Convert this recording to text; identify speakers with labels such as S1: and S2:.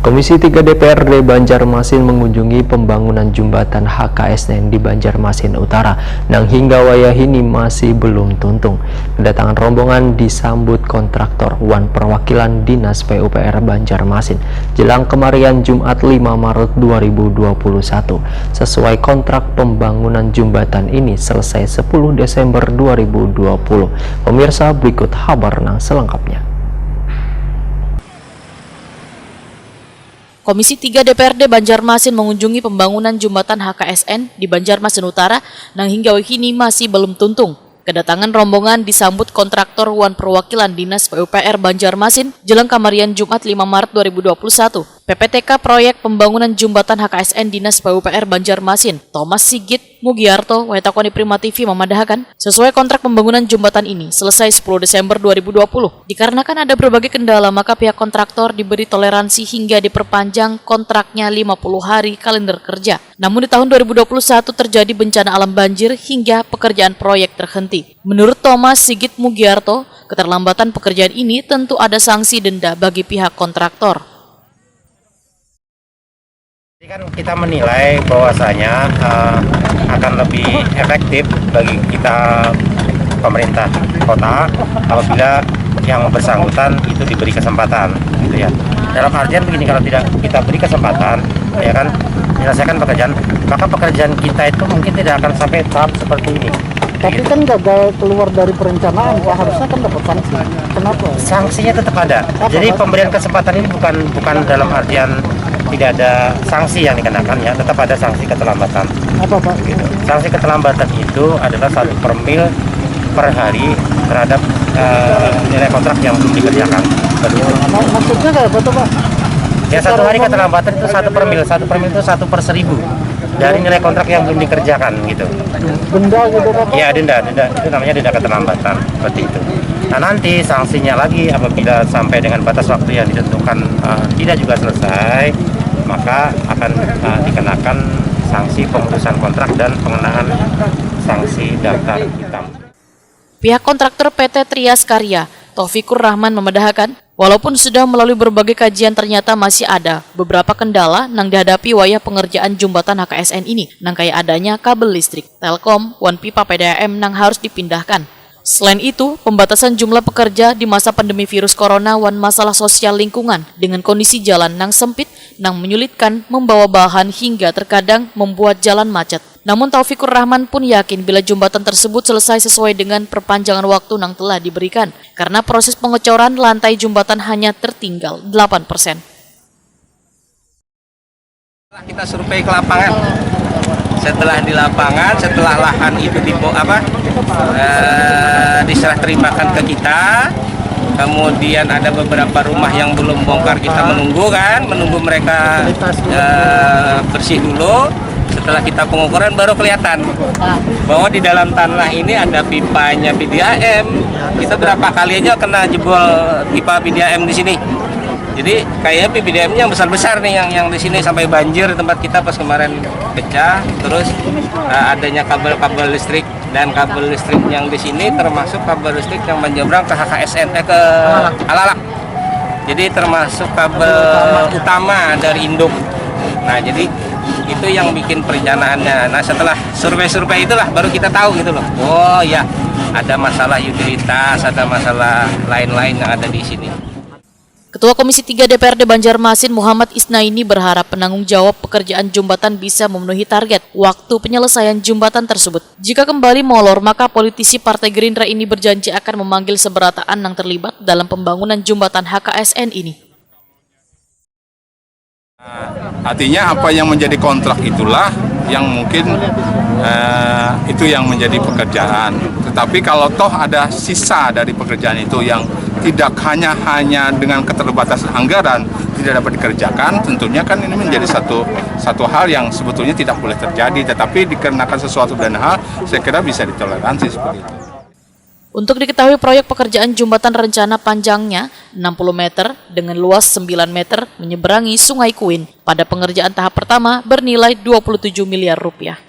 S1: Komisi 3 DPRD Banjarmasin mengunjungi pembangunan jembatan HKSN di Banjarmasin Utara, nang hingga wayahini masih belum tuntung. Kedatangan rombongan disambut kontraktor Wan Perwakilan Dinas PUPR Banjarmasin jelang kemarian Jumat 5 Maret 2021. Sesuai kontrak, pembangunan jembatan ini selesai 10 Desember 2020. Pemirsa, berikut kabar nang selengkapnya.
S2: Komisi 3 DPRD Banjarmasin mengunjungi pembangunan jembatan HKSN di Banjarmasin Utara, nang hingga kini masih belum tuntung. Kedatangan rombongan disambut kontraktor Wan Perwakilan Dinas PUPR Banjarmasin jelang kemarian Jumat 5 Maret 2021. PPTK Proyek Pembangunan Jembatan HKSN Dinas PUPR Banjarmasin, Thomas Sigit Mugiarto, Wetakoni Prima TV memandahkan, sesuai kontrak pembangunan jembatan ini selesai 10 Desember 2020. Dikarenakan ada berbagai kendala, maka pihak kontraktor diberi toleransi hingga diperpanjang kontraknya 50 hari kalender kerja. Namun di tahun 2021 terjadi bencana alam banjir hingga pekerjaan proyek terhenti. Menurut Thomas Sigit Mugiarto, keterlambatan pekerjaan ini tentu ada sanksi denda bagi pihak kontraktor.
S3: Kan kita menilai bahwasanya akan lebih efektif bagi kita pemerintah kota apabila yang bersangkutan itu diberi kesempatan, gitu ya. Dalam artian begini, kalau tidak kita beri kesempatan, ya kan, menyelesaikan pekerjaan, maka pekerjaan kita itu mungkin tidak akan sampai tahap seperti ini.
S4: Tapi
S3: gitu.
S4: kan gagal keluar dari perencanaan, Pak, harusnya kan dapat sanksi. Kenapa?
S3: Sanksinya tetap ada. Jadi pemberian kesempatan ini bukan dalam artian tidak ada sanksi yang dikenakan, ya, tetap ada sanksi keterlambatan.
S4: Apa, Pak?
S3: Gitu. Sanksi keterlambatan itu adalah 1 per mil per hari terhadap nilai kontrak yang belum dikerjakan.
S4: Maksudnya kayak apa tuh, Pak?
S3: Ya, 1 hari keterlambatan itu 1 per mil. 1 per mil itu 1 per 1000 dari nilai kontrak yang belum dikerjakan, gitu.
S4: Denda gitu, Pak?
S3: Ya, denda itu namanya denda keterlambatan, seperti itu. Nah, nanti sanksinya lagi apabila sampai dengan batas waktu yang ditentukan tidak juga selesai, maka akan dikenakan sanksi pemutusan kontrak dan pengenaan sanksi daftar hitam.
S2: Pihak kontraktor PT Trias Karya, Taufikur Rahman memedahkan, walaupun sudah melalui berbagai kajian ternyata masih ada beberapa kendala nang dihadapi wayah pengerjaan jembatan HKSN ini, nang kayak adanya kabel listrik, telkom, wan pipa PDAM nang harus dipindahkan. Selain itu, pembatasan jumlah pekerja di masa pandemi virus corona wan masalah sosial lingkungan dengan kondisi jalan nang sempit nang menyulitkan membawa bahan hingga terkadang membuat jalan macet. Namun Taufikur Rahman pun yakin bila jembatan tersebut selesai sesuai dengan perpanjangan waktu nang telah diberikan, karena proses pengecoran lantai jembatan hanya tertinggal 8%.
S5: Kita survei ke lapangan. Setelah di lapangan, setelah lahan itu diserah terimakan ke kita, kemudian ada beberapa rumah yang belum bongkar, kita menunggu mereka bersih dulu. Setelah kita pengukuran baru kelihatan bahwa di dalam tanah ini ada pipanya PDAM. Kita berapa kali aja kena jebol pipa PDAM di sini. Jadi kayaknya PDAM-nya yang besar-besar nih yang di sini sampai banjir tempat kita pas kemarin pecah. Terus adanya kabel-kabel listrik, dan kabel listrik yang di sini termasuk kabel listrik yang menyeberang ke HKSN ke Alalak. Jadi termasuk kabel utama dari induk. Nah, jadi itu yang bikin perencanaannya. Nah, setelah survei-survei itulah baru kita tahu gitu loh. Oh ya, ada masalah utilitas, ada masalah lain-lain yang ada di sini.
S2: Ketua Komisi 3 DPRD Banjarmasin Muhammad Isnaini berharap penanggung jawab pekerjaan jembatan bisa memenuhi target waktu penyelesaian jembatan tersebut. Jika kembali molor, maka politisi Partai Gerindra ini berjanji akan memanggil seberataan yang terlibat dalam pembangunan jembatan HKSN ini.
S6: Artinya apa yang menjadi kontrak itulah yang mungkin itu yang menjadi pekerjaan. Tetapi kalau toh ada sisa dari pekerjaan itu yang tidak hanya dengan keterbatasan anggaran tidak dapat dikerjakan, tentunya kan ini menjadi satu hal yang sebetulnya tidak boleh terjadi. Tetapi dikarenakan sesuatu dan hal, saya kira bisa ditoleransi seperti itu.
S2: Untuk diketahui, proyek pekerjaan jembatan rencana panjangnya 60 meter dengan luas 9 meter menyeberangi Sungai Kuin pada pengerjaan tahap pertama bernilai 27 miliar rupiah.